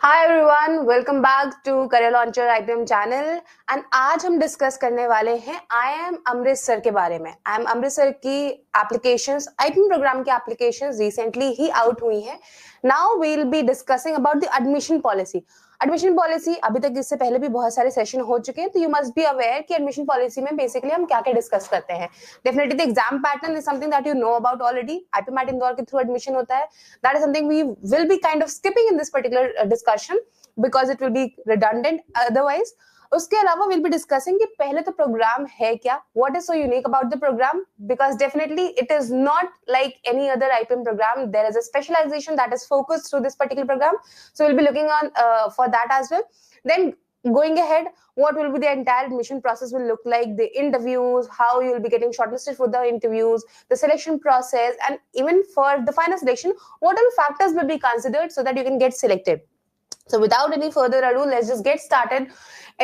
Hi everyone, welcome back to Career Launcher IPM channel. And आज हम discuss करने वाले हैं आई एम अमृतसर के बारे में। आई एम अमृतसर की एप्लीकेशंस, आईपीएम प्रोग्राम की एप्लीकेशंस रिसेंटली ही आउट हुई हैं। Now we will be discussing about the admission policy. Admission policy अभी तक इससे पहले भी बहुत सारे सेशन हो चुके हैं, तो यू मस्ट बी अवेयर कि एडमिशन पॉलिसी में बेसिकली हम क्या क्या डिस्कस करते हैं। Definitely the exam pattern is something that you know about already. IPMAT Indore के थ्रू एडमिशन होता है। That is something we will be kind of skipping in this particular discussion because it will be redundant otherwise. उसके अलावा we'll be discussing कि पहले तो programme है क्या, what is so unique about the program, because definitely it is not like any other IPM program. There is a specialization that is focused through this particular program, so we'll be looking on for that as well. Then going ahead, what will be the entire admission process will look like, the interviews, how you will be getting shortlisted for the interviews, the selection process, and even for the final selection, what all factors will be considered so that you can get selected. So without any further ado, let's just get started.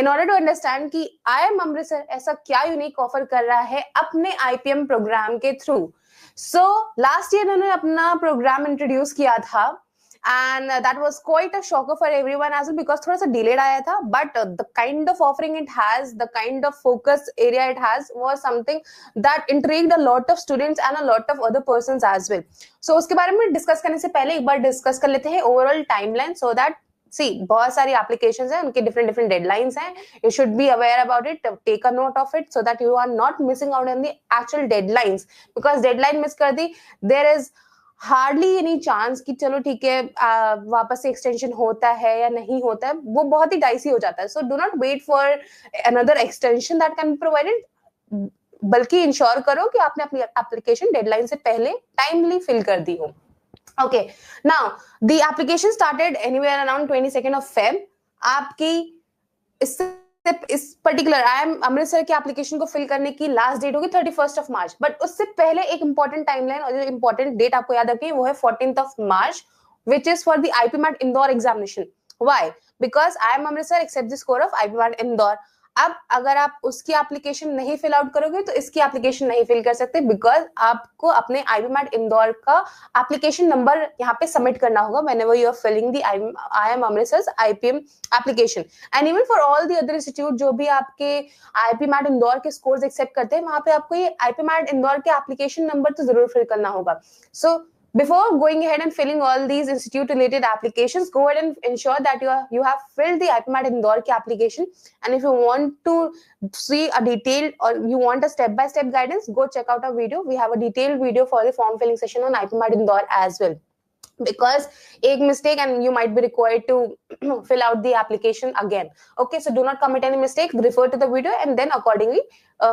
In order to understand कि IIM Amritsar ऐसा क्या unique offer कर रहा है अपने IPM programme के through. So last year उन्होंने अपना प्रोग्राम इंट्रोड्यूस किया था and that was quite a shocker for everyone as well because थोड़ा सा delayed आया था, but the kind of offering it has, the kind of focus area it has was something that intrigued a lot of students and a lot of other persons as well. So उसके बारे में discuss करने से पहले एक बार discuss कर लेते हैं overall timeline, so that see बहुत सारी एप्लीकेशंस हैं, उनके डिफरेंट डेडलाइंस हैं. You should be aware about it, take a note of it so that you are not missing out on the actual deadlines, because deadline miss कर दी there is hardly any chance कि चलो ठीक है वापस से extension होता है या नहीं होता है, वो बहुत ही डाइसी हो जाता है. So do not wait for another extension that can be provided, बल्कि इंश्योर करो कि आपने अपनी एप्लीकेशन डेडलाइन से पहले टाइमली फिल कर दी हो. Okay, now the application started anywhere around 22nd of Feb. आपकी इस पर्टिकुलर आई एम अमृतसर की एप्लीकेशन को फिल करने की लास्ट डेट होगी 31st of March. बट उससे पहले एक इंपॉर्टेंट टाइमलाइन और जो इंपॉर्टेंट डेट आपको याद रखनी है वो है 14th of March, which is for the IPMAT Indore examination. Why? Because I am Amritsar accept the score of IPMAT Indore. अब अगर आप उसकी एप्लीकेशन नहीं फिल आउट करोगे तो इसकी एप्लीकेशन नहीं फिल कर सकते, बिकॉज आपको अपने आईपीमैट इंदौर का एप्लीकेशन नंबर यहाँ पे सबमिट करना होगा whenever you are filling the IIM Amritsar's IPM application. And even for all the other institute जो भी आपके IPMAT इंदौर के स्कोर्स एक्सेप्ट करते हैं, वहां पे आपको ये IPMAT इंदौर के एप्लीकेशन नंबर तो जरूर फिल करना होगा. सो before going ahead and filling all these institute related applications, go ahead and ensure that you have filled the IPMAT Indore ki application. And if you want to see a detailed or you want a step by step guidance, go check out our video. We have a detailed video for the form filling session on IPMAT Indore as well, because एक mistake and you might be required to fill out the application again. Okay, so do not commit any mistake, refer to the video and then accordingly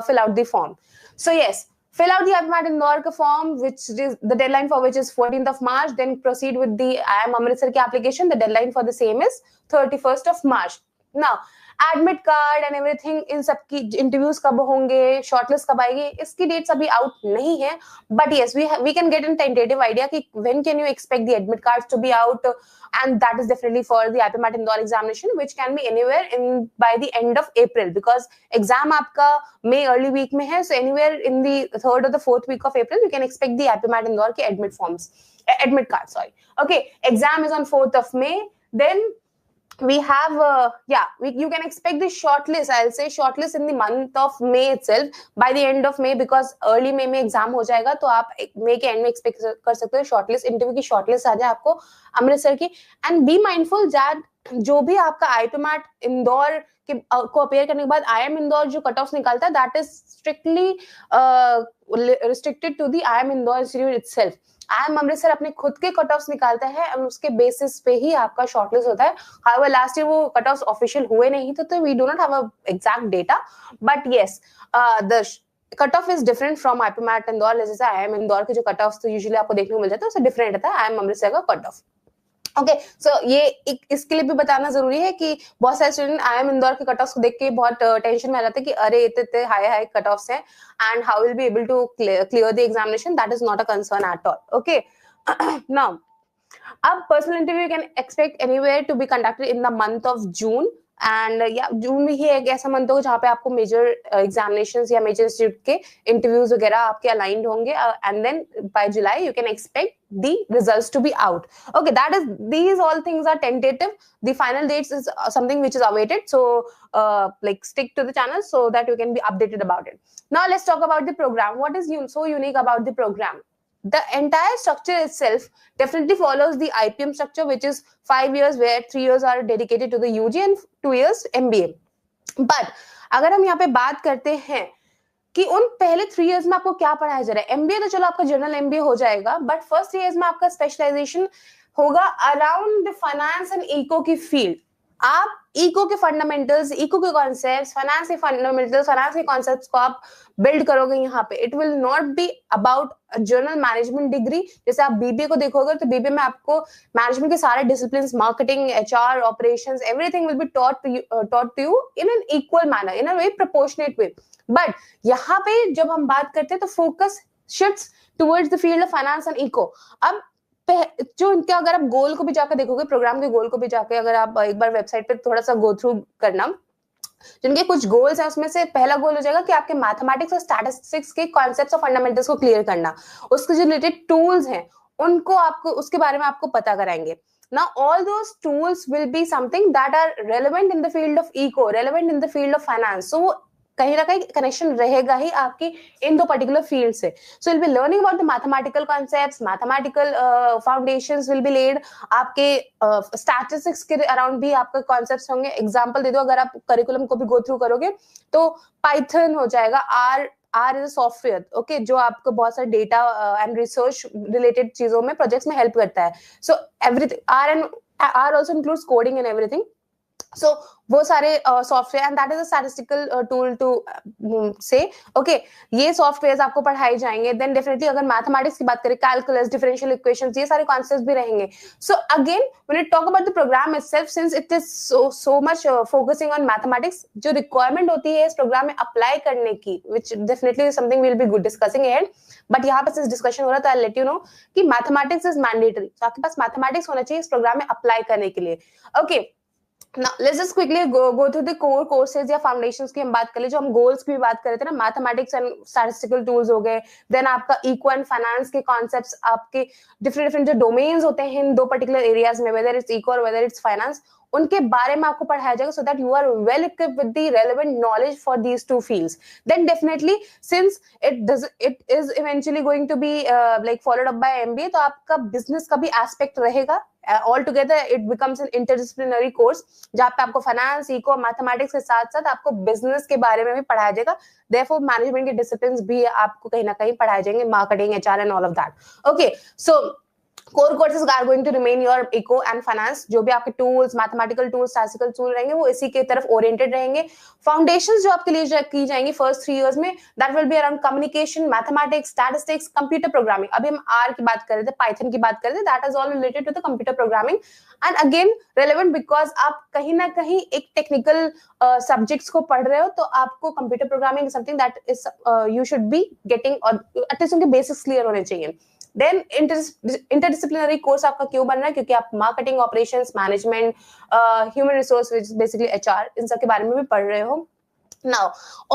fill out the form. So yes, fill out the IPMAT Indore form, which is the deadline for which is 14th of March. Then proceed with the IIM Amritsar ki application. The deadline for the same is 31st of March. Now, admit card and everything, इन सब की interviews कब होंगे, shortlist कब आएगी, इसकी dates अभी आउट नहीं है. But yes, we can get an tentative idea कि when can you expect the admit cards to be out, and that is definitely for the IPMAT Indore examination, which can be anywhere in by the end of April, because exam आपका May early week में है. So anywhere in the 3rd or the 4th week of April, you can expect the IPMAT Indore के admit card, sorry. Okay, exam is on 4th of May. Then we have you can expect the shortlist. I'll say shortlist in the month of May itself, by the end of May, because early May में exam हो जाएगा, तो आप May के and में expect कर सकते हो शॉर्टलिस्ट, इंटरव्यू की शॉर्टलिस्ट आ जाए आपको अमृतसर की. एंड बी माइंडफुल दैट जो भी आपका आईपीमैट इंदौर को अपेयर करने के बाद IIM इंदौर जो कट ऑफ निकालता है, that is strictly restricted to the IIM Indore institute itself. IIM Amritsar अपने खुद के कट ऑफ निकालता है और उसके बेसिस पे ही आपका शॉर्टलिस्ट होता है. हाउएवर लास्ट ईयर वो कट ऑफ ऑफिशियल हुए नहीं थे, तो we do not have a exact data, but yes the cut off is different from IPMAT Indore. जैसे IIM इंदौर के जो कट ऑफ तो यूजुअली आपको देखने को मिल जाता है, उससे डिफरेंट रहता है IIM अमृतसर का कट ऑफ. ओके, सो ये इसके लिए भी बताना जरूरी है कि बहुत सारे स्टूडेंट IIM इंदौर के कट ऑफ्स को देख के बहुत टेंशन में आ जाते हैं कि अरे इतने हाई कट ऑफ्स हैं and how will be able to clear the examination. That is not a concern at all. Okay, now अब personal interview can expect anywhere to be conducted in the month of June. And या जून में ही एक ऐसा month होगा जहाँ पे आपको मेजर एग्जामिनेशंस या मेजर इंस्टीट्यूट के इंटरव्यूज वगैरह आपके अलाइंड होंगे, and then by July you can expect the results to be out. Okay, that is, these all things are tentative. The final dates is something which is awaited, so like stick to the channel so that you can be updated about it. Now let's talk about the program. What is so unique about the program? The entire structure itself definitely follows the IPM structure, which is 5 years, where 3 years are dedicated to the UG and 2 years MBA. But अगर हम यहाँ पे बात करते हैं कि उन पहले 3 इयर्स में आपको क्या पढ़ाया जा रहा है, एमबीए तो चलो आपका जनरल एमबीए हो जाएगा, बट फर्स्ट 3 इयर्स में आपका स्पेशलाइजेशन होगा around the finance and eco की फील्ड. आप इको के फंडामेंटल्स, इको के कॉन्सेप्ट्स, फाइनेंस के फंडामेंटल्स, फाइनेंस के कॉन्सेप्ट्स को आप बिल्ड करोगे यहाँ पे. It will not be about general management degree. जैसे आप बीबीए को देखोगे तो बीबीए में आपको मैनेजमेंट के सारे discipline, marketing, HR, operations, everything will be taught to you in an equal manner, in a very proportionate way. But यहाँ पे जब हम बात करते हैं तो focus shifts towards the field of finance and eco. अब जो इनका अगर आप गोल को भी जाकर देखोगे, प्रोग्राम के गोल को भी जाकर अगर आप एक बार वेबसाइट पे थोड़ा सा गो थ्रू करना, जिनके कुछ गोल्स है उसमें से पहला गोल हो जाएगा कि आपके मैथमेटिक्स और स्टैटिस्टिक्स के कॉन्सेप्ट्स और फंडामेंटल्स को क्लियर करना. उसके जो रिलेटेड टूल्स हैं उनको आपको, उसके बारे में आपको पता कराएंगे. Now all those tools will be something that are relevant in the field of eco, relevant in the field of finance. So कहीं ना कहीं कनेक्शन रहेगा ही आपकी इन दो पर्टिकुलर फील्ड से. So will be learning about the mathematical concepts, mathematical foundations will be laid. आपके statistics के around भी आपके कॉन्सेप्ट्स होंगे. एग्जांपल दे दो, अगर आप करिकुलम को भी गो थ्रू करोगे तो पाइथन हो जाएगा, R is a software, okay, जो आपको बहुत सारे डेटा एंड रिसर्च रिलेटेड चीजों में, प्रोजेक्ट्स में हेल्प करता है. So everything R also includes coding and everything. So वो सारे software, and that is a statistical tool to say, okay, ये सॉफ्टवेयर्स आपको पढ़ाए जाएंगे. देन डेफिनेटली अगर मैथमेटिक्स की बात करें, कैलकुलस, डिफरेंशियल इक्वेशंस, ये सारे कॉन्सेप्ट्स भी रहेंगे. So again when you talk about the program itself, since it is so much focusing on mathematics, जो रिक्वायरमेंट होती है इस प्रोग्राम में अप्लाई करने की, which definitely something we will be good discussing ahead. But यहाँ पर डिस्कशन हो रहा है तो आई लेट यू नो कि मैथमेटिक्स इज मैंडेटरी. तो आपके पास मैथमेटिक्स होना चाहिए इस प्रोग्राम में अप्लाई करने के लिए. Okay, Now let's just quickly go through the core courses या foundations की हम बात कर ले. जो हम goals की भी बात कर रहे थे ना, मैथमेटिक्स एंड स्टैटिस्टिकल टूल्स हो गए, देन आपका इको एंड फाइनेंस के कॉन्सेप्ट्स, आपके डिफरेंट जो डोमेन्स होते हैं इन दो पर्टिकुलर एरियाज में, वेदर इट्स इको और वेदर इट्स फाइनेंस, उनके बारे में आपको पढ़ाया जाएगा, so that you are well equipped with the relevant knowledge for these two fields. Then definitely since it is eventually going to be like followed up by MBA, तो आपका business का भी एस्पेक्ट रहेगा. All together it becomes N interdisciplinary course, जहाँ पे आपको finance, eco, mathematics के साथ साथ आपको बिजनेस के बारे में भी पढ़ाया जाएगा. देयरफॉर मैनेजमेंट के डिसिप्लिन्स भी आपको कहीं ना कहीं पढ़ाए जाएंगे, marketing, HR and all of that. Okay, so core courses are going to remain your eco and finance. जो भी आपके tools, mathematical tools, statistical tool रहेंगे वो इसी के तरफ ओरिएंटेड रहेंगे. फाउंडेशंस जो आपके लिए की जाएंगी फर्स्ट 3 इयर्स में, that will be around communication, mathematics, statistics, computer programming. अभी हम आर की बात कर रहे थे, पाइथन की बात कर रहे थे, that is all related to the computer programming. And again relevant because आप कहीं ना कहीं एक टेक्निकल सब्जेक्ट्स को पढ़ रहे हो, तो आपको computer programming something that is you should be getting, और एटलीस्ट उनके बेसिक्स क्लियर होने चाहिए. देन इंटरडिसिप्लिनरी कोर्स आपका क्यों बन रहा है? क्योंकि आप marketing, operations, management, human resource, which is basically HR, इन सब के बारे में भी पढ़ रहे हो. Now,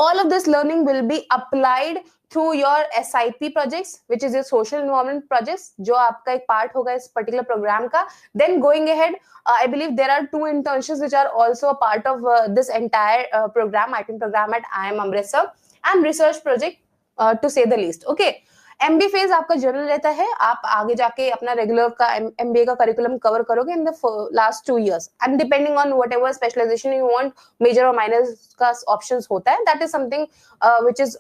all of this learning will be applied through your SIP projects, which is your social involvement projects, जो आपका एक part होगा इस particular program का. Then going ahead, I believe there are 2 internships which are also a part of this entire program, IPM program at IIM Amritsar, and research project to say the least. Okay. MBA phase आपका general रहता है, आप आगे जाके अपना regular का MBA का curriculum cover करोगे in the last 2 years, and depending on whatever specialization you want, major और माइनर का ऑप्शंस होता है. That is something which is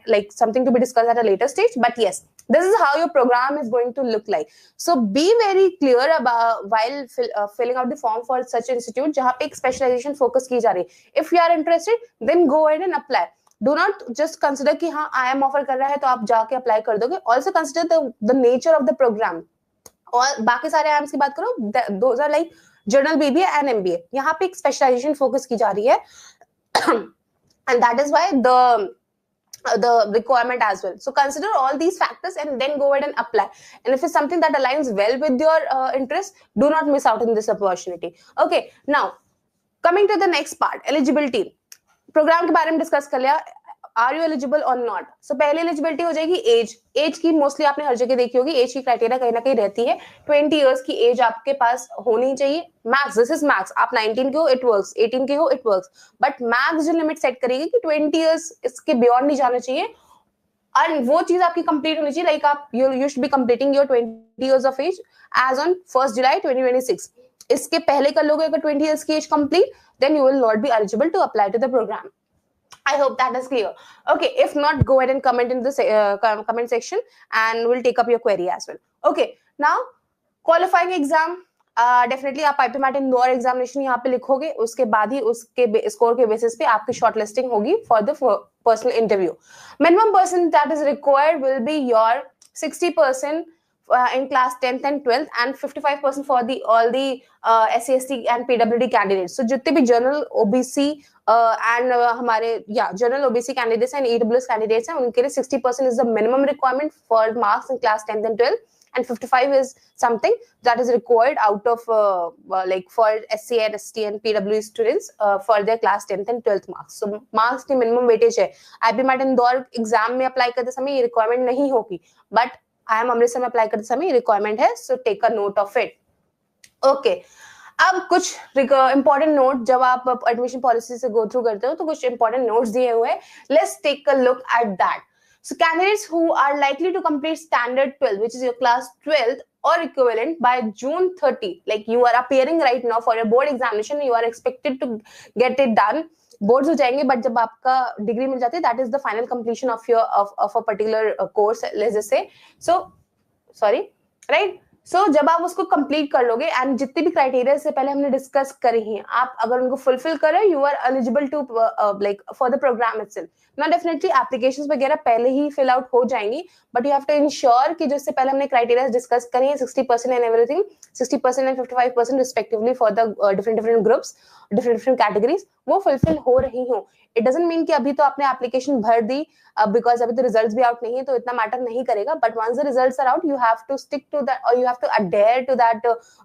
like something to be discussed at a later stage, but yes, this is how your program is going to look like. So be very clear about while filling out the form for such institute जहाँ पे एक specialization focus की जा रही है. If you are interested, then go ahead and apply. Do not just consider कि हाँ IIM offer कर रहा है तो आप जाके अप्लाई कर दोगे. Also consider the nature of the program. और बाकी सारे IIMs की बात करो, those are like general BBA and MBA. यहाँ पे एक specialization focus की जा रही है, and that is why the requirement as well. So consider all these factors and then go ahead and apply. And if it's something that aligns well with your interest, do not miss out on this opportunity. Okay, now coming to the next part, eligibility. Program के बारे में discuss कर लिया. Are you eligible और not. सो पहले eligibility हो जाएगी एज. एज की मोस्टली आपने हर जगह देखी होगी, एज की क्राइटेरिया कहीं ना कहीं रहती है. 20 इयर्स की एज आपके पास होनी चाहिए. Max, this is max. आप 19 के हो इट वर्क्स, 18 के हो इट वर्क्स, बट मैक्स जो लिमिट सेट करेगी कि 20 इयर्स इसके बियॉन्ड नहीं जाना चाहिए. एंड वो चीज आपकी कंप्लीट होनी चाहिए, लाइक आप you should be completing your 20 years of age age on 1 July 2026. इसके पहले कर लोगे अगर 20 इयर्स की age complete, then you will not be eligible to apply to the program. I hope that is clear. Okay, if not, go ahead and comment in the comment section and we'll take up your query as well. Okay, now qualifying exam. Definitely आप IPMAT Indore examination यहाँ पे लिखोगे, उसके बाद ही उसके score के basis पे आपकी शॉर्टलिस्टिंग होगी for the personal interview. Minimum percent that is required will be your 60% in class 10th and 12th and 55% for the all the SC ST and PWD candidates. So जितने भी general OBC and हमारे general OBC candidates and EWS candidates हैं, उनके लिए 60% is the minimum requirement for marks in class 10th and 12th, and 55 is something that is required out of like for SC and ST and PW students for their class 10th and 12th marks. So marks की minimum weightage है. IPMAT Indore exam में apply करते समय ये requirement नहीं होगी, but I am Amritsar में apply करते समय रिक्वायरमेंट है. So take a note of it. Okay, अब कुछ इंपॉर्टेंट नोट जब आप एडमिशन पॉलिसी से गो थ्रू करते हो तो कुछ इंपॉर्टेंट नोट्स दिए हुए हैं. Let's take a look at that. So candidates who are likely to complete standard 12, which is your class 12th or equivalent by June 30, like you are appearing right now for your board examination, you are expected to get it done. Boards हो जाएंगे, but जब आपका degree मिल जाती है, that is the final completion of your of a particular course, let's just say. So sorry, right. सो जब आप उसको complete कर लोगे एंड जितने भी क्राइटेरिया से पहले हमने डिस्कस करे हैं, आप अगर उनको फुलफिल करें, you are eligible to like for the program itself. ना डेफिनेटली एप्लीकेशंस वगैरह पहले ही फिल आउट हो जाएंगी, but you have to ensure कि जिससे पहले हमने क्राइटेरिया डिस्कस करे हैं, 60% and everything, 60% and 55% respectively for the different groups, different categories, वो फुलफिल हो रही हो. इट डजंट मीन कि अभी तो आपने एप्लीकेशन भर दी, बिकॉज अभी तो रिजल्ट्स भी आउट नहीं है तो इतना मैटर नहीं करेगा, but once the results are out, you have to stick to that और you have to adhere to that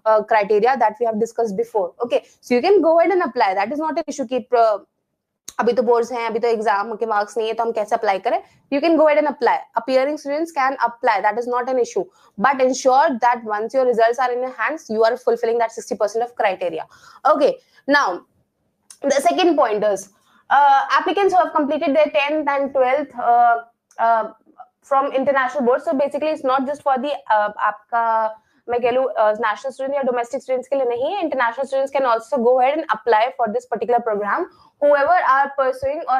criteria that we have discussed before. Okay, so you can go ahead and apply. That is not an issue कि अभी तो boards हैं, अभी तो exam के marks नहीं है तो हम कैसे अप्लाई करें. You can go ahead and apply. Appearing students can apply, that is not an issue, but ensure that once your results are in your hands, you are fulfilling that 60% of criteria. Okay, now the second point is applicants who have completed their 10th and 12th from international boards. So basically it's not just for the आपका मैं कह लूँ national students या domestic students के लिए नहीं है. International students can also go ahead and apply for this particular program. Whoever are pursuing or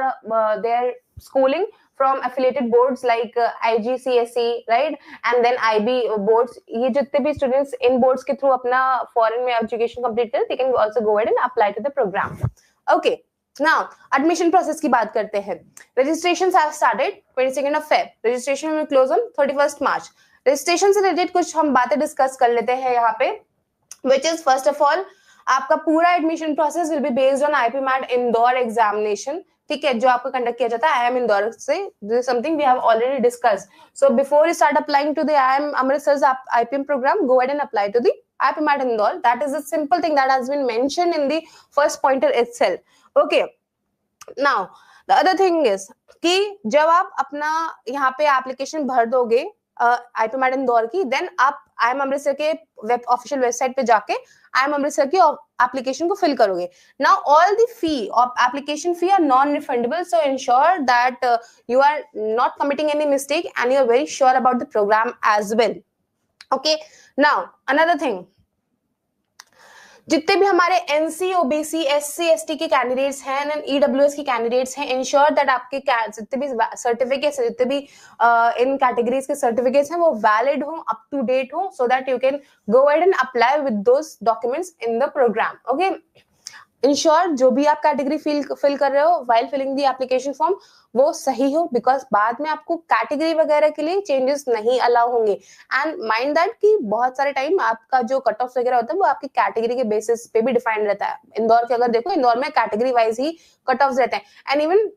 their schooling from affiliated boards like IGCSE, right, and then IB boards, ये जितने भी students इन boards के through अपना foreign में education complete करें, they can also go ahead and apply to the program. Okay, now admission process की बात करते हैं. Registrations have started 22nd of Feb. Registration will close on 31st March. Registration से related कुछ हम बातें discuss कर लेते हैं यहाँ पे, which is first of all आपका पूरा admission process will be based on IPMAT Indore examination. ठीक है, जो आपको कंडक्ट किया जाता है IIM इंदौर से. This is something we have already discussed. So before you start applying to the IIM Amritsar's IPM program, go ahead and apply to the IPMAT Indore. That is a simple thing that has been mentioned in the first pointer itself. Okay. Now the other thing is कि जब आप अपना यहाँ पे application भर दोगे IPMAT Indore की, then आप IIM अमृतसर के ऑफिशियल वेबसाइट पे जाके IIM अमृतसर की एप्लीकेशन को फिल करोगे. Now all the fee of application fee are non refundable, so ensure that you are not committing any mistake and you are very sure about the program as well. Okay, now another thing, जितने भी हमारे NC OBC SC ST के candidates हैं and EWS के candidates हैं, ensure that आपके जितने भी सर्टिफिकेट्स हैं, जितने भी इन कैटेगरीज के सर्टिफिकेट्स हैं, वो वैलिड हो, अप टू डेट हो, so that you can go ahead and apply with those documents in the program. Okay, ensure जो भी आप कैटेगरी फिल कर रहे हो while filling the application form, वो सही हो, बिकॉज बाद में आपको कैटेगरी वगैरह के लिए चेंजेस नहीं अलाउ होंगे. एंड माइंड दैट कि बहुत सारे टाइम आपका जो कट ऑफ वगैरह होता है वो आपकी कैटेगरी के बेसिस पे भी डिफाइंड रहता है. इंदौर के अगर देखो, इंदौर में कैटेगरी वाइज ही कट ऑफ रहते हैं, एंड इवन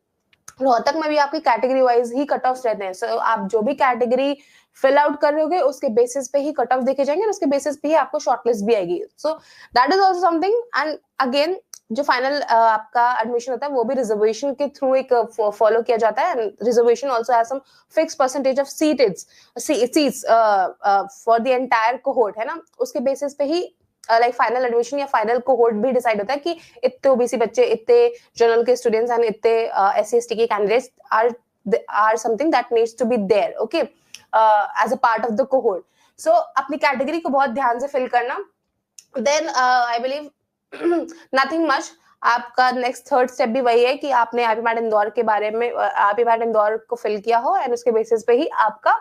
रोहतक में भी आपकी कैटेगरी वाइज ही कट ऑफ रहते हैं. सो आप जो भी कैटेगरी फिल आउट कर रहे हो उसके बेसिस पे ही कट ऑफ देखे जाएंगे और उसके बेसिस पे ही आपको शॉर्टलिस्ट भी आएगी. So that is also something. And again जो फाइनल आपका एडमिशन होता है वो भी रिजर्वेशन के थ्रू एक फॉलो किया जाता है. Reservation also has some fix percentage of seats for the entire cohort, है ना. उसके बेसिस पे ही लाइक फाइनल एडमिशन या फाइनल कोहोर्ट भी डिसाइड होता है कि इतने ओबीसी बच्चे, इतने जनरल के स्टूडेंट्स एंड इतने एससी/एसटी के candidates are something that needs to be there, okay, as a part of the cohort. So अपनी कैटेगरी को बहुत ध्यान से फिल करना. Then I believe nothing much. आपका नेक्स्ट थर्ड स्टेप भी वही है कि आपने आईपीमैट इंदौर के बारे में आईपीमैट इंदौर को फिल किया हो एंड उसके बेसिस पे ही आपका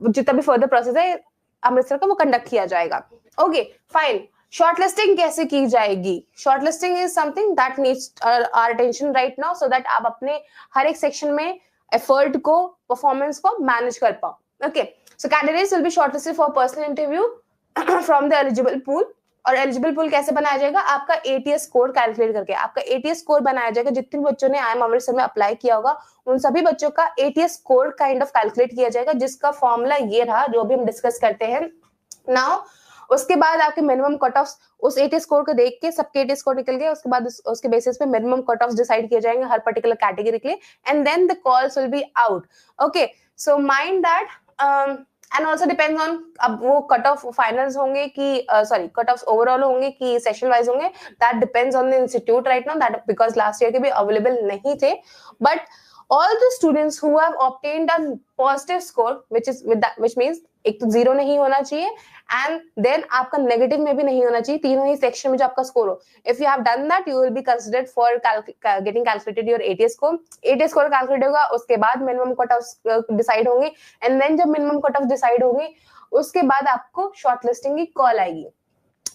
जितना भी फर्दर प्रोसेस है अमृतसर का वो कंडक्ट किया जाएगा. Okay fine. शॉर्टलिस्टिंग कैसे की जाएगी? Shortlisting is something that needs our attention right now so that आप अपने हर एक सेक्शन में एफर्ट को, परफॉर्मेंस को मैनेज कर पाओ. Okay, so candidates will be shortlisted for personal interview from the eligible pool. और एलिजिबल पूल कैसे बनाया जाएगा? आपका एटीएस स्कोर कैलकुलेट करके आपका एटीएस स्कोर बनाया जाएगा. जितने बच्चों ने IIM अमृतसर में अप्लाई किया होगा उन सभी बच्चों का ATS score kind of calculate किया जाएगा, जिसका फॉर्मूला ये रहा जो भी हम डिस्कस करते हैं नाउ. उसके बाद आपके मिनिमम कट ऑफ उस एटीएस स्कोर को देख के सबके एटीएस स्कोर निकल गए. उसके बाद उसके बेसिस पे मिनिमम कट ऑफ डिसाइड किए जाएंगे हर पर्टिकुलर कैटेगरी के लिए and then the calls will be out. Okay, so mind that and also depends on अब वो कट ऑफ फाइनल्स होंगे कि सॉरी कट ऑफ ओवरऑल होंगे कि सेशन वाइज होंगे. That depends on the institute right now, that because last year के भी available नहीं थे. But all the students who have obtained a positive score which means एक तो जीरो नहीं होना चाहिए एंड देन आपका नेगेटिव में भी नहीं होना चाहिए, तीनों ही सेक्शन में जो आपका स्कोर हो. If you have done that you will be considered for getting calculated your ATS score. ATS score calculate होगा, उसके बाद मिनिमम कट ऑफ डिसाइड होंगे एंड देन जब मिनिमम कट ऑफ डिसाइड होंगे उसके बाद आपको शॉर्टलिस्टिंग की कॉल आएगी.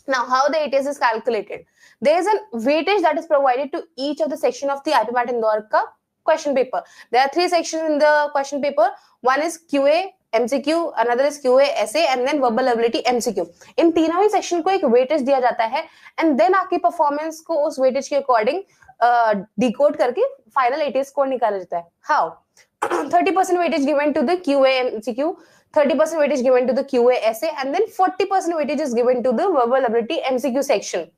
Now, how the ATS is calculated? There is a weightage that is provided to each of the section of the IPMAT Indore ka question paper. There are 3 sections in the question paper. One is QA MCQ, another is QA essay, and then verbal ability MCQ. इन तीनों ही section को एक weightage दिया जाता है and then आपकी performance को उस weightage के अकॉर्डिंग डिकोड करके फाइनल एटीएस स्कोर निकाला जाता है. How? 30% weightage given to the QA MCQ, 30% weightage given to the QA essay, and then 40% weightage is given to the verbal ability MCQ section.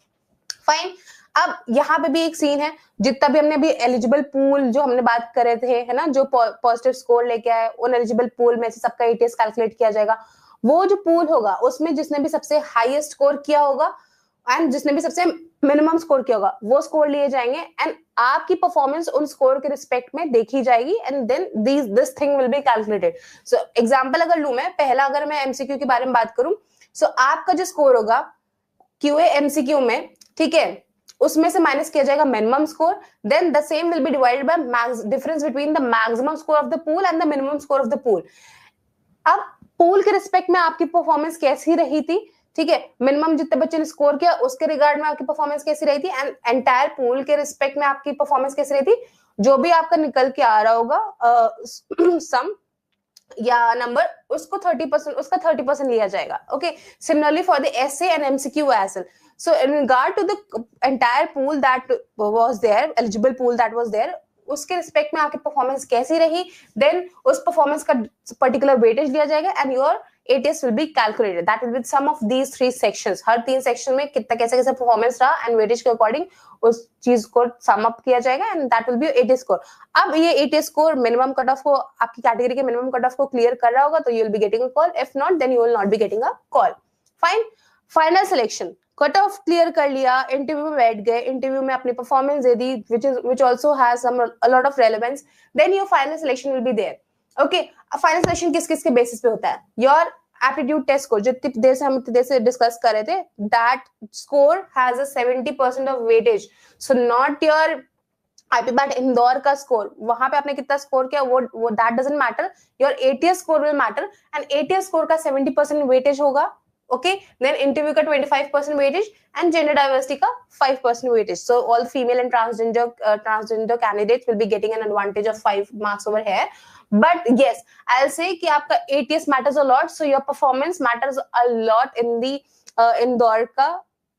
Fine. अब यहाँ पे भी एक सीन है, जितना भी हमने अभी एलिजिबल पूल जो हमने बात कर रहे थे, है ना, जो पॉजिटिव स्कोर लेके आए उन एलिजिबल पूल में से सबका एटीएस कैलकुलेट किया जाएगा. वो जो पूल होगा उसमें जिसने भी सबसे हाईएस्ट स्कोर किया होगा एंड जिसने भी सबसे मिनिमम स्कोर किया होगा वो स्कोर लिए जाएंगे एंड आपकी परफॉर्मेंस उन स्कोर के रिस्पेक्ट में देखी जाएगी and then this thing will be calculated. So example अगर लूं मैं, पहला अगर मैं एमसीक्यू के बारे में बात करूं, सो आपका जो स्कोर होगा क्यूए एमसीक्यू में, ठीक है, उसमें से माइनस किया जाएगा minimum score, then the same will be divided by difference between the maximum score of the pool and the minimum score of the pool. अब पूल के रिस्पेक्ट में आपकी परफॉर्मेंस कैसी रही थी, ठीक है, मिनिमम जितने बच्चे ने स्कोर किया उसके रिगार्ड में आपकी परफॉर्मेंस कैसी रही थी एंड एंटायर पूल के रिस्पेक्ट में आपकी परफॉर्मेंस कैसी रही थी, जो भी आपका निकल के आ रहा होगा सम या नंबर, उसको 30% उसका 30% लिया जाएगा. Okay, similarly for the essay and MCQ as well. So in regard to the entire pool that was there, eligible pool that was there, उसके रिस्पेक्ट में आपकी परफॉर्मेंस कैसी रही, देन उस परफॉर्मेंस का पर्टिकुलर वेटेज लिया जाएगा and your ATS will be calculated. That will be sum of these 3 sections. Her 3 section में कितना कैसे कैसे परफॉर्मेंस रहा एंड वेटेज के अकॉर्डिंग उस चीज को सम अप किया जाएगा and that will be ATS score. अब ये ATS score minimum cut off को, आपकी कैटेगरी के मिनिमम कट ऑफ को क्लियर कर रहा होगा तो you will be getting a call, if not then you will not be getting a call. Fine. Final selection, cut off clear कर लिया, इंटरव्यू में बैठ गए, इंटरव्यू में अपनी परफॉर्मेंस दे दी which also has some a lot of relevance, then your final selection will be there. Okay, final selection किस किस के बेसिस पे होता है? योर एप्टीट्यूड टेस्ट स्कोर, जितनी देर से हम इतनी देर से डिस्कस कर रहे थे, that score has a 70% of weightage. So not your IPMAT Indore का स्कोर, वहां पे आपने कितना स्कोर किया वो that doesn't matter, your ATS score will matter and ATS score का 70% वेटेज होगा. Okay, then interview का 25% weightage and gender diversity का 5% weightage. So all female and transgender candidates will be getting an advantage of 5 marks over here. But yes, I'll say कि आपका ATS matters a lot, so your performance matters a lot in the Indore का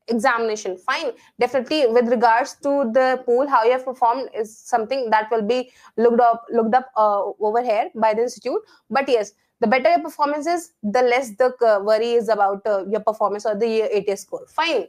examination. Fine, definitely with regards to the pool, how you have performed is something that will be looked up over here by the institute. But yes, the better your performance is, the less the worry is about your performance or the ATS score. Fine.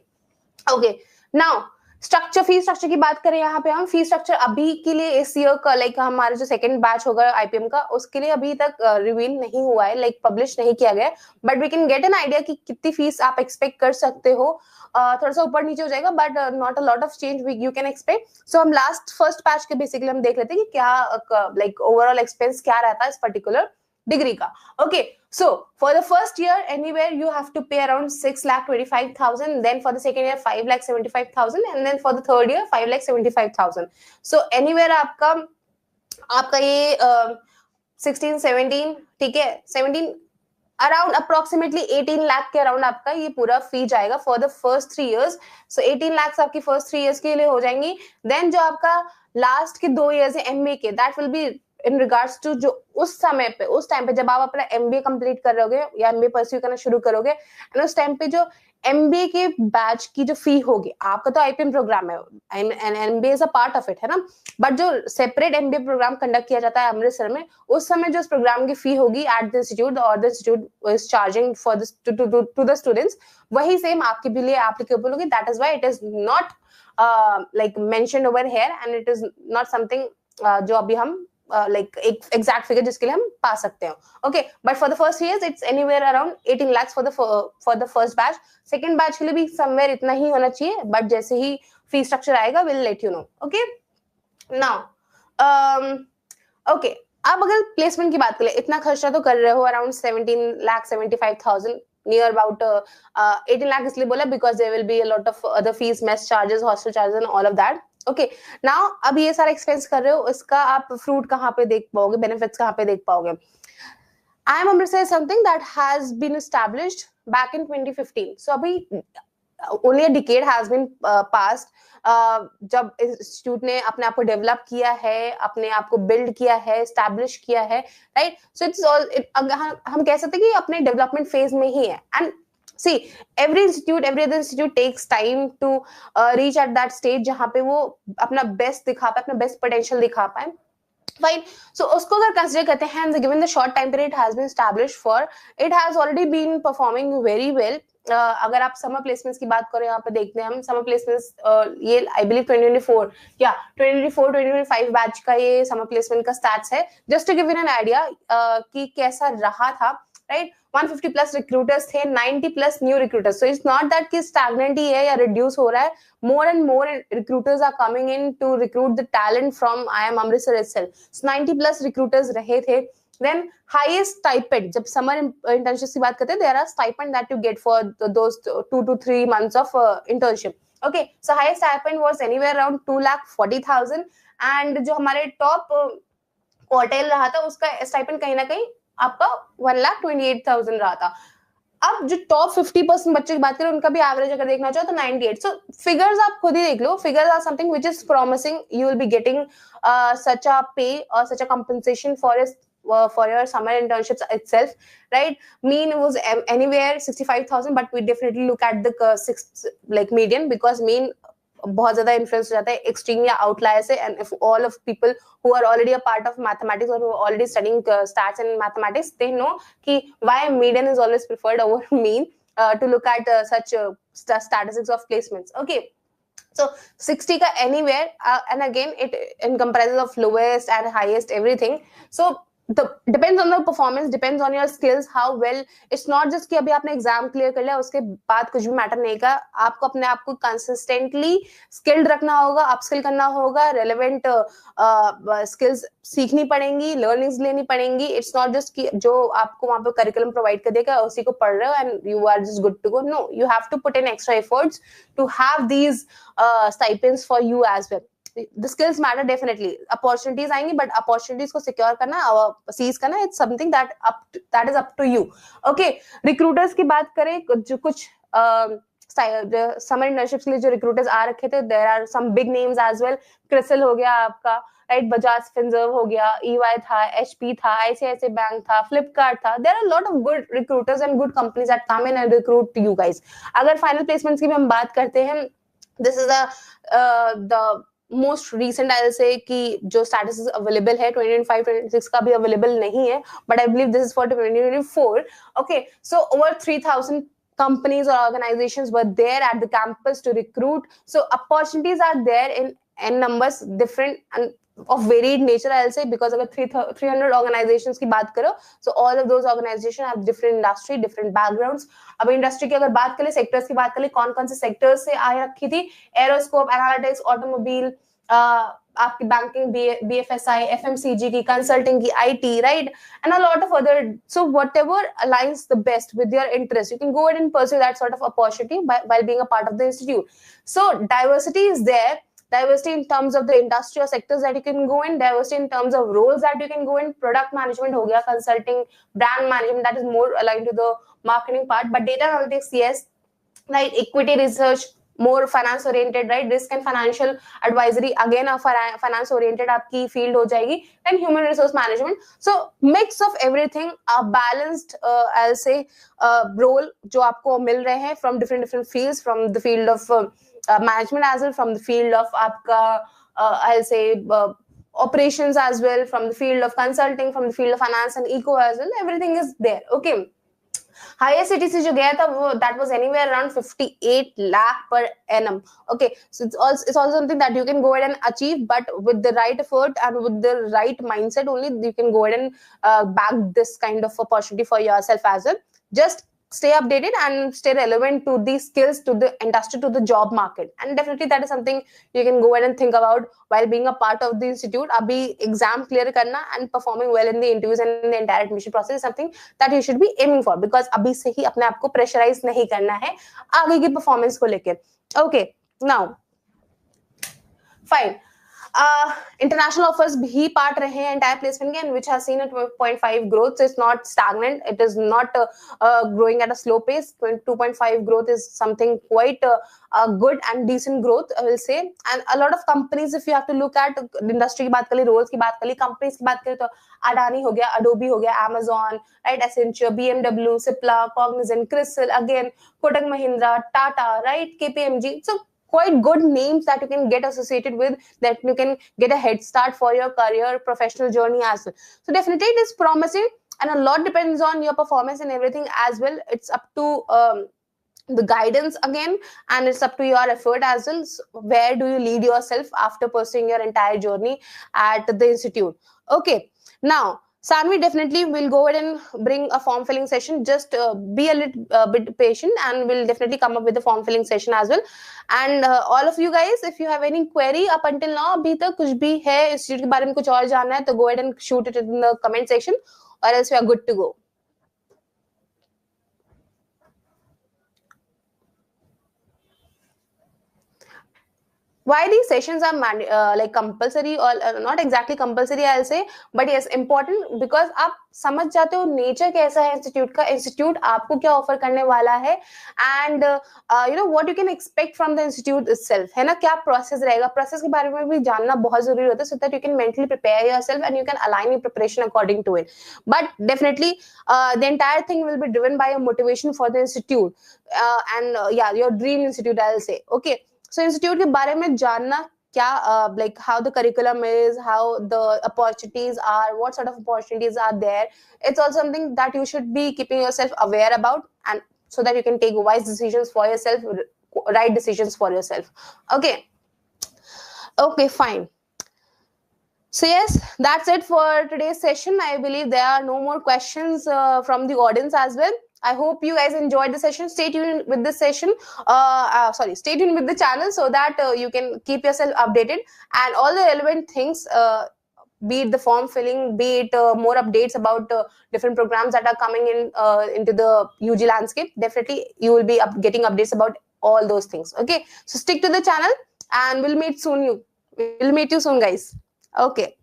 Okay. Now, structure, fee structure की बात करें यहाँ पे हम, fee structure अभी के लिए इस ईयर का लाइक हमारा जो सेकंड बैच होगा आईपीएम का, उसके लिए अभी तक रिवील नहीं हुआ है, लाइक पब्लिश नहीं किया गया, but we can get an idea कि कितनी फीस आप एक्सपेक्ट कर सकते हो. थोड़ा सा ऊपर नीचे हो जाएगा, but not a lot of change you can expect. So हम लास्ट फर्स्ट बैच के बेसिकली हम देख लेते हैं कि क्या लाइक ओवरऑल एक्सपेंस क्या रहता है इस पर्टिकुलर डिग्री का. Okay, so for the first year anywhere you have to pay around 6,25,000, then for the second year 5,75,000, and then for the third year 5,75,000. so anywhere आपका आपका ये 16 17, ठीक है, 17 अराउंड अप्रोक्सीमेटली 18 लाख के अराउंड आपका ये पूरा फी जाएगा फॉर द फर्स्ट 3 इयर्स. सो 18 लाख आपकी फर्स्ट 3 इयर्स के लिए हो जाएंगी. देन जो आपका लास्ट के 2 इयर्स है एमबीए के, that will be in regards to जो उस समय पे, उस टाइम पे जब आप अपना एमबीए कंप्लीट कर रहे होगे या एमबीए परस्यू करना शुरू करोगे, एंड उस टाइम पे जो एमबीए के बैच की जो फी होगी, आपका तो आईपीएम प्रोग्राम है and MBA is a part of it, है ना, बट जो सेपरेट एमबीए प्रोग्राम कंडक्ट किया जाता है अमृतसर में, उस समय जो इस प्रोग्राम की फी होगी एट द इंस्टीट्यूट और the institute is charging for this to the students, वही सेम आपके भी लिए एप्लीकेबल होगी. That is why it is not like mentioned over here and it is not something जो अभी हम like exact figure जिसके लिए हम पा सकते हैं. Okay, but for the first years it's anywhere around 18 lakhs for the first batch. Second batch के लिए भी somewhere इतना ही होना चाहिए, but जैसे ही fee structure आएगा we'll let you know. Okay, now okay, अब अगर प्लेसमेंट की बात करें, इतना खर्चा तो कर रहे हो अराउंड 17,75,000 near about 18 lakh इसलिए बोला because there will be a lot of other fees, mess charges, hostel charges and all of that. Okay, now अब ये सारा एक्सपेंस कर रहे हो, इसका आप फ्रूट कहाँ पे देख पाओगे, बेनिफिट्स कहाँ पे देख पाओगे. IIM Amritsar is something that has been established back in 2015. So अभी only a decade has been passed जब इंस्टीट्यूट ने अपने आप को डेवलप किया है, अपने आप को बिल्ड किया है, एस्टैब्लिश किया है, राइट. सो इट्स ऑल, हम कह सकते हैं कि अपने डेवलपमेंट फेज में ही है. And see every other institute takes time to reach at that stage जहाँ पे वो अपना बेस्ट दिखा पाए, अपना बेस्ट पोटेंशियल दिखा पाए. Fine. So उसको अगर कंसिडर करते हैं, given the short time period has been established for, it has already been performing very well. अगर आप समर प्लेसमेंट्स की बात करें, यहाँ पे देखते हैं हम समर प्लेसमेंट्स, ये आई बिलीव 2024 या 2024-2025 बैच का ये समर प्लेसमेंट का स्टैट्स है, just to give you an idea कि कैसा रहा था, राइट. 150 प्लस रिक्रूटर्स थे, 90 plus new recruiters. So it's not that कि स्टैग्नेंट ही है या रिड्यूस हो रहा है. more and more recruiters are coming in to recruit the talent from IIM Amritsar itself. So 90 plus recruiters रहे थे. Then highest stipend, जब summer internships की बात करते हैं, there are stipend that you get for those 2 to 3 months of internship. Okay, so highest stipend was anywhere around 2,40,000 and जो हमारे top quartile रहा था उसका stipend कहीं ना कहीं आपका 1,28,000 रहा था. अब जो टॉप 50% बच्चे की बात करें, उनका भी एवरेज अगर देखना चाहो तो 98. सो फिगर्स आप खुद ही देख लो. Figures are something which is promising. You will be getting such a pay और such a compensation for your summer internships itself, right? Mean was anywhere 65,000, but we definitely look at the like median because mean बहुत ज्यादा influence हो जाता है extreme या outlier से. And if all of people who are already a part of mathematics और who already studying stats and mathematics, they know कि why median is always preferred over mean to look at such statistics of placements. Okay, so 60 ka anywhere and again it comprises of lowest and highest everything. So depends on the performance, depends on your skills, how well. It's not just कि अभी आपने exam clear कर लिया उसके बाद कुछ भी matter नहीं का. आपको अपने आप को कंसिस्टेंटली स्किल्ड रखना होगा, अपस्किल करना होगा, रेलेवेंट स्किल्स सीखनी पड़ेंगी, लर्निंग्स लेनी पड़ेंगी. इट्स नॉट जस्ट कि जो आपको वहां पे करिकुलम प्रोवाइड कर देगा उसी को पढ़ रहे हो and you are just good to go. No, you have to put in extra efforts to have these stipends for you as well. The skills matter definitely. Opportunities आएंगी, but opportunities को secure करना, seize करना, it's something that is up to you. Okay, recruiters की बात करें, जो कुछ summer internships के लिए जो रिक्रूटर्स आ रखे थे, there are some big names as well. CRISIL हो गया आपका, राइट, बजाज फिनसर्व हो गया, EY था, HP था, ICICI बैंक था, फ्लिपकार्ट था. there are a lot of good recruiters and good companies that come in and recruit you guys. अगर फाइनल प्लेसमेंट्स की भी हम बात करते हैं, this is the most recent I will से कि जो स्टैटस अवेलेबल है 2025-26 का भी अवेलेबल नहीं है, but I believe this is for 2024. Okay, so over 3,000 companies or organizations were there at the campus to recruit. So opportunities are there in n numbers, different and of varied nature, I'll say, because अगर 300 organizations की बात करो, so all of those organizations have different industry, different backgrounds. अब industry की अगर बात करें, sectors की बात करें, कौन कौन से सेक्टर्स से आ रखी थी, एरोस्कोप, एनालिटिक्स, ऑटोमोबाइल, आपकी बैंकिंग, बीएफएसआई, एफएमसीजी की, कंसल्टिंग की, IT, right, and a lot of other. So whatever aligns the best with your interest, you can go ahead and pursue that sort of opportunity while being a part of the institute. So diversity is there. Diversity in terms of the industry or sectors that you can go in, diversity in terms of roles that you can go in. Product management ho gaya, consulting, brand management, that is more aligned to the marketing part. But data analytics, yes, right, equity research, more finance oriented, right, risk and financial advisory, again a finance oriented आपकी field हो जाएगी. And human resource management. So mix of everything, a balanced I'll say role जो आपको मिल रहे हैं from different fields, from the field of management as well, from the field of आपका I'll say operations as well, from the field of consulting, from the field of finance and eco as well. Everything is there. Okay. Highest CTC जो गया था वो that was anywhere around 58 lakh per annum. Okay, so it's also something that you can go ahead and achieve, but with the right effort and with the right mindset only you can go ahead and back this kind of opportunity for yourself as well. Just stay updated and stay relevant to the skills, to the industry, to the job market, and definitely that is something you can go ahead and think about while being a part of the institute. Abhi exam clear karna and performing well in the interviews and in the entire admission process is something that you should be aiming for, because abhi se hi apne aap ko pressurize nahi karna hai aage ki performance ko leke. Okay, now fine. International offers भी part रहे हैं entire placement के, and which has seen a 2.5 growth. So it's not stagnant, it is not growing at a slow pace. 2.5 growth is something quite good and decent growth, I will say. And a lot of companies, if you have to look at industry की बात करें, roles की बात करें, companies की बात करें, तो Adani हो गया, Adobe हो गया, Amazon, right, Accenture, BMW, Cipla, Cognizant, Crystal, again Kotak Mahindra, Tata, right, KPMG. So quite good names that you can get associated with, that you can get a head start for your career, professional journey as well. So definitely it is promising, and a lot depends on your performance and everything as well. It's up to the guidance again, and it's up to your effort as well. So where do you lead yourself after pursuing your entire journey at the institute? Okay, now Sanvi definitely will go ahead and bring a form filling session. Just be a little bit patient, and we'll definitely come up with the form filling session as well. And all of you guys, if you have any query up until now, अभी तक कुछ भी है institute के बारे में कुछ और जानना है, तो go ahead and shoot it in the comment section, or else we are good to go. Why these sessions are like compulsory, or not exactly compulsory, I'll say, but yes, important, because आप समझ जाते हो nature कैसा है institute का, institute आपको क्या offer करने वाला है, and you know what you can expect from the institute itself, है ना, क्या प्रोसेस रहेगा. प्रोसेस के बारे में भी जानना बहुत जरूरी होता है, so that you can mentally prepare yourself and you can align your preparation according to it. But definitely the entire thing will be driven by your motivation for the institute, and या your dream institute, I will say. Okay, so institute के बारे में जानना क्या, like how the curriculum is, how the opportunities are, what sort of opportunities are there, it's also something that you should be keeping yourself aware about, and so that you can take wise decisions for yourself, right decisions for yourself. Okay, fine. So yes, that's it for today's session. I believe there are no more questions from the audience as well. I hope you guys enjoyed the session. Stay tuned with this session. Stay tuned with the channel, so that you can keep yourself updated, and all the relevant things, be it the form filling, be it more updates about different programs that are coming in into the UG landscape. Definitely you will be getting updates about all those things. Okay, so stick to the channel, and we'll meet you soon, guys. Okay.